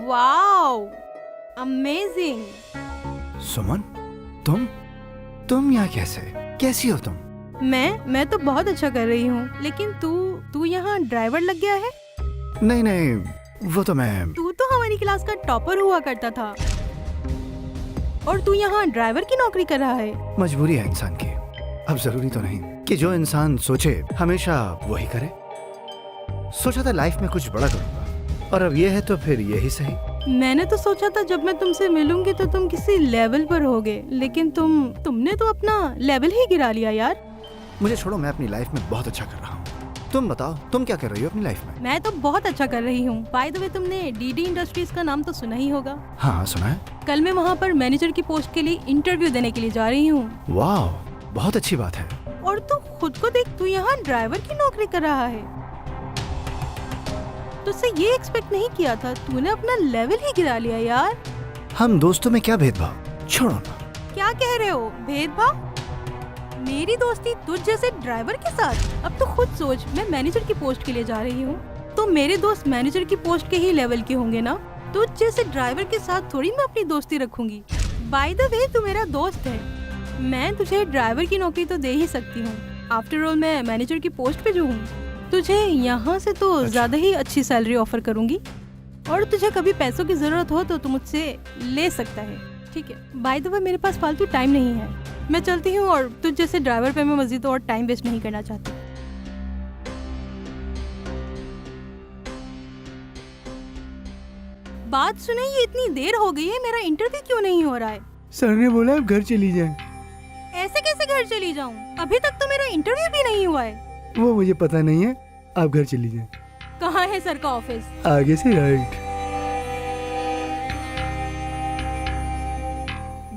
Wow, amazing. सुमन, तुम यहाँ कैसे? कैसी हो तुम? मैं तो बहुत अच्छा कर रही हूँ, लेकिन तू यहाँ ड्राइवर लग गया है? नहीं, वो तो मैं। तू तो हमारी क्लास का टॉपर हुआ करता था और तू यहाँ ड्राइवर की नौकरी कर रहा है। मजबूरी है इंसान की। अब जरूरी तो नहीं कि जो इंसान सोचे हमेशा वही करे। सोचा था लाइफ में कुछ बड़ा करूंगा और अब ये है तो फिर यही सही। मैंने तो सोचा था जब मैं तुमसे मिलूंगी तो तुम किसी लेवल पर होगे, लेकिन तुमने तो अपना लेवल ही गिरा लिया यार। मुझे छोड़ो, मैं अपनी लाइफ में बहुत अच्छा कर रहा हूँ। तुम बताओ, तुम क्या कर रही हो अपनी लाइफ में? मैं तो बहुत अच्छा कर रही हूँ। बाय द वे, तुमने डीडी इंडस्ट्रीज का नाम तो सुना ही होगा। हाँ, सुना है। कल मैं वहाँ पर मैनेजर की पोस्ट के लिए इंटरव्यू देने के लिए जा रही हूँ। वाह, बहुत अच्छी बात है। और तू खुद को देख, तू यहाँ ड्राइवर की नौकरी कर रहा है। तुझसे ये एक्सपेक्ट नहीं किया था, तूने अपना लेवल ही गिरा लिया यार। हम दोस्तों में क्या भेदभाव? छोड़ो ना। क्या कह रहे हो? भेदभाव? मेरी दोस्ती तुझ जैसे ड्राइवर के साथ? अब तो खुद सोच, मैं मैनेजर की पोस्ट के लिए जा रही हूँ, तो मेरे दोस्त मैनेजर की पोस्ट के ही लेवल के होंगे ना। तुझ जैसे ड्राइवर के साथ थोड़ी मैं अपनी दोस्ती रखूंगी। बाय द वे, तू मेरा दोस्त है, मैं तुझे ड्राइवर की नौकरी तो दे ही सकती हूँ। आफ्टर ऑल मैं मैनेजर की पोस्ट पे जो हूँ, तुझे यहाँ से तो ज्यादा ही अच्छी सैलरी ऑफर करूंगी। और तुझे कभी पैसों की जरूरत हो तो तू मुझसे ले सकता है, ठीक है? बाय द वे, मेरे पास फालतू टाइम नहीं है, मैं चलती हूँ। और तुझ जैसे ड्राइवर पे मैं मजीद और टाइम वेस्ट नहीं करना चाहती। बात सुने, ये इतनी देर हो गई है, मेरा इंटरव्यू क्यों नहीं हो रहा है? सर ने बोला आप घर चली जाएं। ऐसे कैसे घर चली जाऊँ? अभी तक तो मेरा इंटरव्यू भी नहीं हुआ है। वो मुझे पता नहीं है, आप घर चली जाएं। कहाँ है सर का ऑफिस? आगे से राइट।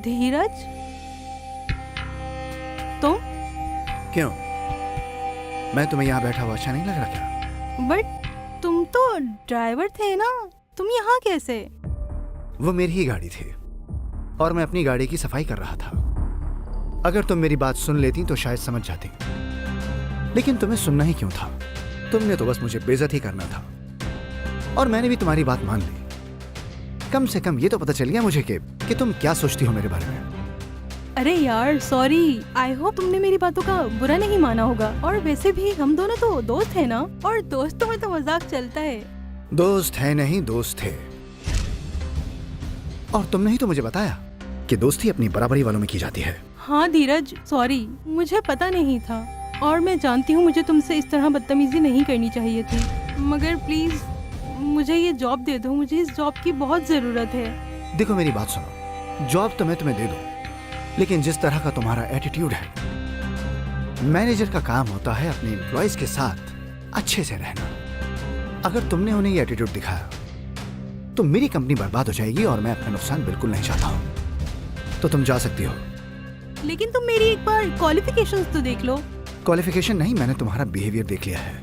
धीरज, तुम? क्यों, मैं तुम्हें यहाँ बैठा हुआ अच्छा नहीं लग रहा क्या? बट तुम तो ड्राइवर थे ना, तुम यहाँ कैसे? वो मेरी ही गाड़ी थी और मैं अपनी गाड़ी की सफाई कर रहा था। अगर तुम मेरी बात सुन लेती तो शायद समझ जाती, लेकिन तुम्हें सुनना ही क्यों था? तुमने तो बस मुझे बेइज्जत ही करना था और मैंने भी तुम्हारी बात मान ली। कम से कम ये तो पता चल गया मुझे कि तुम क्या सोचती हो मेरे बारे में। अरे यार सॉरी, आई होप तुमने मेरी बातों का बुरा नहीं माना होगा। और वैसे भी हम दोनों तो दोस्त हैं ना, और दोस्तों में तो मजाक चलता है। दोस्त है नहीं, दोस्त थे। और तुमने ही तो मुझे बताया कि दोस्ती अपनी बराबरी वालों में की जाती है। हाँ धीरज, सॉरी, मुझे पता नहीं था और मैं जानती हूँ मुझे तुमसे इस तरह बदतमीजी नहीं करनी चाहिए थी, मगर प्लीज मुझे ये जॉब दे दो, मुझे इस जॉब की बहुत जरूरत है। देखो मेरी बात सुनो, जॉब तो मैं तुम्हें दे दूं, लेकिन जिस तरह का तुम्हारा एटीट्यूड है, मैनेजर का काम होता है अपने एम्प्लॉयज के साथ अच्छे से रहना। अगर तुमने उन्हें ये एटीट्यूड दिखाया तो मेरी कंपनी बर्बाद हो जाएगी और मैं अपना नुकसान बिल्कुल नहीं चाहता हूँ। तो तुम जा सकती हो। लेकिन तुम मेरी एक बार क्वालिफिकेशंस तो देख लो। क्वालिफिकेशन नहीं, मैंने तुम्हारा बिहेवियर देख लिया है।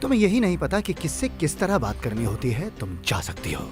तुम्हें यही नहीं पता कि किससे किस तरह बात करनी होती है। तुम जा सकती हो।